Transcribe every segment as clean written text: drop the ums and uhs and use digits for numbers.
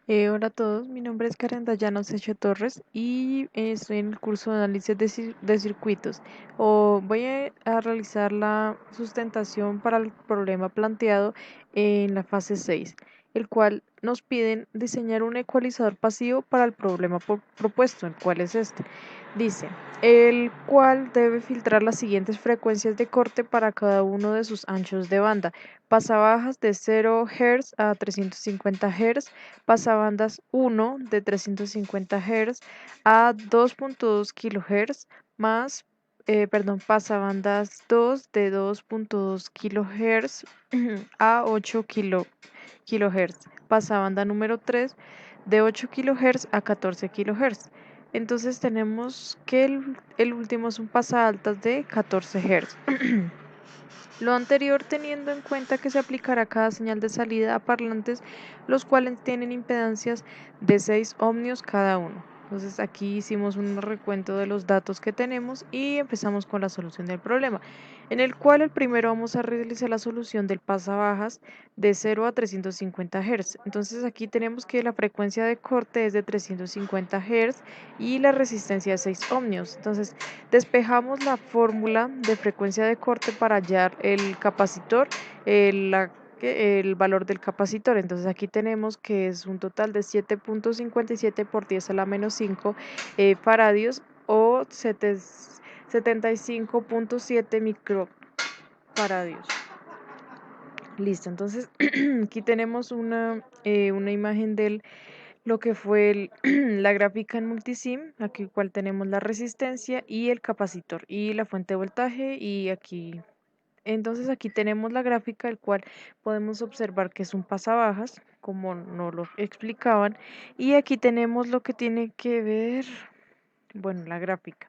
Hola a todos, mi nombre es Karen Dayana Osecho Torres y estoy en el curso de análisis de circuitos. Voy a realizar la sustentación para el problema planteado en la fase 6, el cual nos piden diseñar un ecualizador pasivo para el problema propuesto, el cual es este. Dice, el cual debe filtrar las siguientes frecuencias de corte para cada uno de sus anchos de banda: pasabajas de 0 Hz a 350 Hz, pasabandas 1 de 350 Hz a 2.2 kHz, más, pasabandas 2 de 2.2 kHz a 8 kHz, pasabanda número 3 de 8 kHz a 14 kHz. Entonces tenemos que el último es un pasaaltas de 14 Hz. Lo anterior teniendo en cuenta que se aplicará cada señal de salida a parlantes, los cuales tienen impedancias de 6 ohmios cada uno. Entonces aquí hicimos un recuento de los datos que tenemos y empezamos con la solución del problema, en el cual el primero vamos a realizar la solución del pasabajas de 0 a 350 Hz. Entonces aquí tenemos que la frecuencia de corte es de 350 Hz y la resistencia de 6 ohmios. Entonces despejamos la fórmula de frecuencia de corte para hallar el capacitor, el valor del capacitor. Entonces aquí tenemos que es un total de 7.57 por 10 a la menos 5 faradios o 75.7 microfaradios. Listo, entonces aquí tenemos una imagen del lo que fue la gráfica en multisim, aquí cual tenemos la resistencia y el capacitor y la fuente de voltaje y aquí. Entonces aquí tenemos la gráfica, el cual podemos observar que es un pasabajas, como nos lo explicaban, y aquí tenemos lo que tiene que ver, bueno, la gráfica.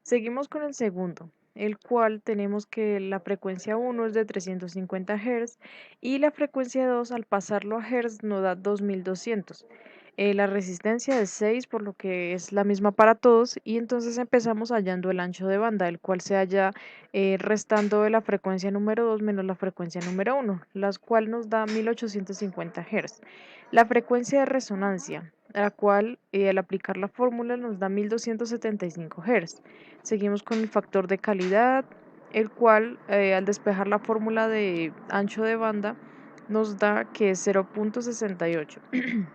Seguimos con el segundo, el cual tenemos que la frecuencia 1 es de 350 Hz y la frecuencia 2 al pasarlo a Hz nos da 2200. La resistencia es 6, por lo que es la misma para todos, y entonces empezamos hallando el ancho de banda, el cual se halla restando de la frecuencia número 2 menos la frecuencia número 1, la cual nos da 1850 Hz. La frecuencia de resonancia, la cual al aplicar la fórmula nos da 1275 Hz. Seguimos con el factor de calidad, el cual al despejar la fórmula de ancho de banda nos da que es 0.68.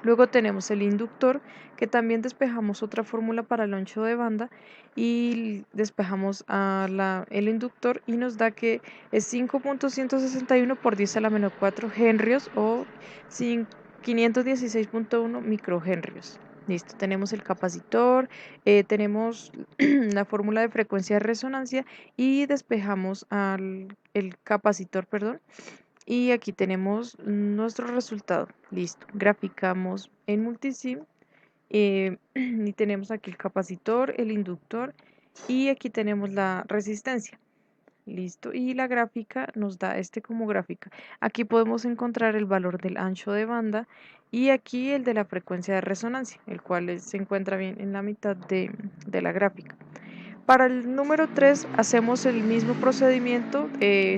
Luego tenemos el inductor, que también despejamos otra fórmula para el ancho de banda y despejamos el inductor y nos da que es 5.161 por 10 a la menos 4 henrios o 516.1 microhenrios. Listo, tenemos el capacitor, tenemos la fórmula de frecuencia de resonancia y despejamos el capacitor, perdón, y aquí tenemos nuestro resultado. Listo. Graficamos en multisim y tenemos aquí el capacitor, el inductor y aquí tenemos la resistencia. Listo. Y la gráfica nos da este como gráfica. Aquí podemos encontrar el valor del ancho de banda y aquí el de la frecuencia de resonancia, el cual se encuentra bien en la mitad de la gráfica. Para el número 3 hacemos el mismo procedimiento,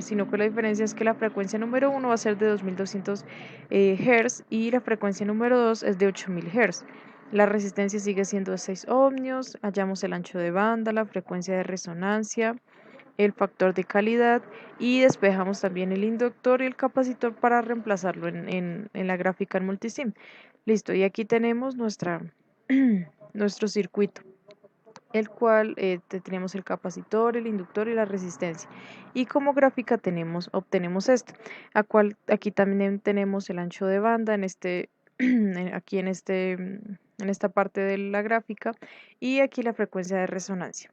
sino que la diferencia es que la frecuencia número 1 va a ser de 2200 Hz y la frecuencia número 2 es de 8000 Hz. La resistencia sigue siendo de 6 ohmios, hallamos el ancho de banda, la frecuencia de resonancia, el factor de calidad y despejamos también el inductor y el capacitor para reemplazarlo en la gráfica en multisim. Listo, y aquí tenemos nuestro circuito, el cual tenemos el capacitor, el inductor y la resistencia. Y como gráfica obtenemos esta, aquí también tenemos el ancho de banda aquí en esta parte de la gráfica y aquí la frecuencia de resonancia.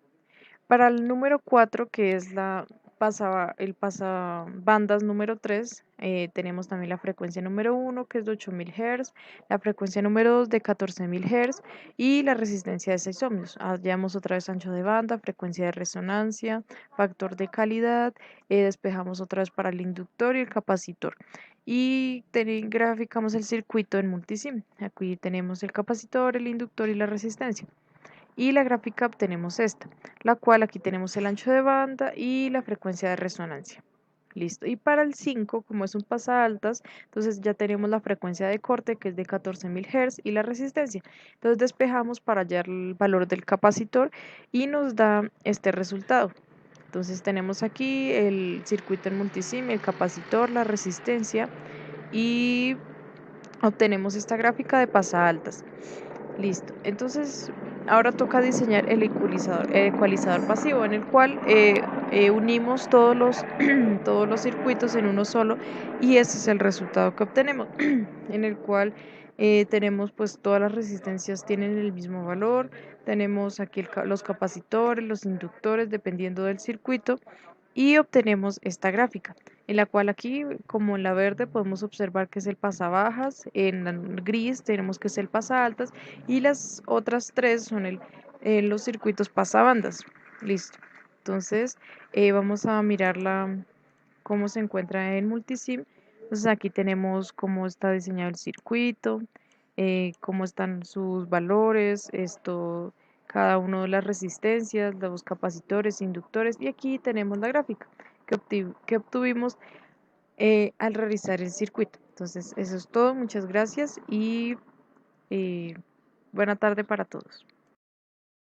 Para el número 4, que es el pasabandas número 3, tenemos también la frecuencia número 1, que es de 8000 Hz, la frecuencia número 2 de 14000 Hz y la resistencia de 6 ohmios. Hallamos otra vez ancho de banda, frecuencia de resonancia, factor de calidad, despejamos otra vez para el inductor y el capacitor. Y graficamos el circuito en multisim. Aquí tenemos el capacitor, el inductor y la resistencia. Y la gráfica obtenemos esta, la cual aquí tenemos el ancho de banda y la frecuencia de resonancia. Listo. Y para el 5, como es un pasaaltas, entonces ya tenemos la frecuencia de corte que es de 14.000 Hz y la resistencia. Entonces despejamos para hallar el valor del capacitor y nos da este resultado. Entonces tenemos aquí el circuito en multisim, el capacitor, la resistencia y obtenemos esta gráfica de pasaaltas. Listo. Entonces, ahora toca diseñar el ecualizador pasivo, en el cual unimos todos todos los circuitos en uno solo y ese es el resultado que obtenemos, en el cual tenemos pues todas las resistencias tienen el mismo valor, tenemos aquí los capacitores, los inductores, dependiendo del circuito y obtenemos esta gráfica, en la cual aquí, como en la verde, podemos observar que es el pasabajas, en la gris tenemos que es el pasaaltas y las otras tres son los circuitos pasabandas. Listo. Entonces, vamos a mirar cómo se encuentra en multisim. Entonces, aquí tenemos cómo está diseñado el circuito, cómo están sus valores, cada uno de las resistencias, los capacitores, inductores, y aquí tenemos la gráfica que obtuvimos al realizar el circuito. Entonces, eso es todo, muchas gracias y buena tarde para todos.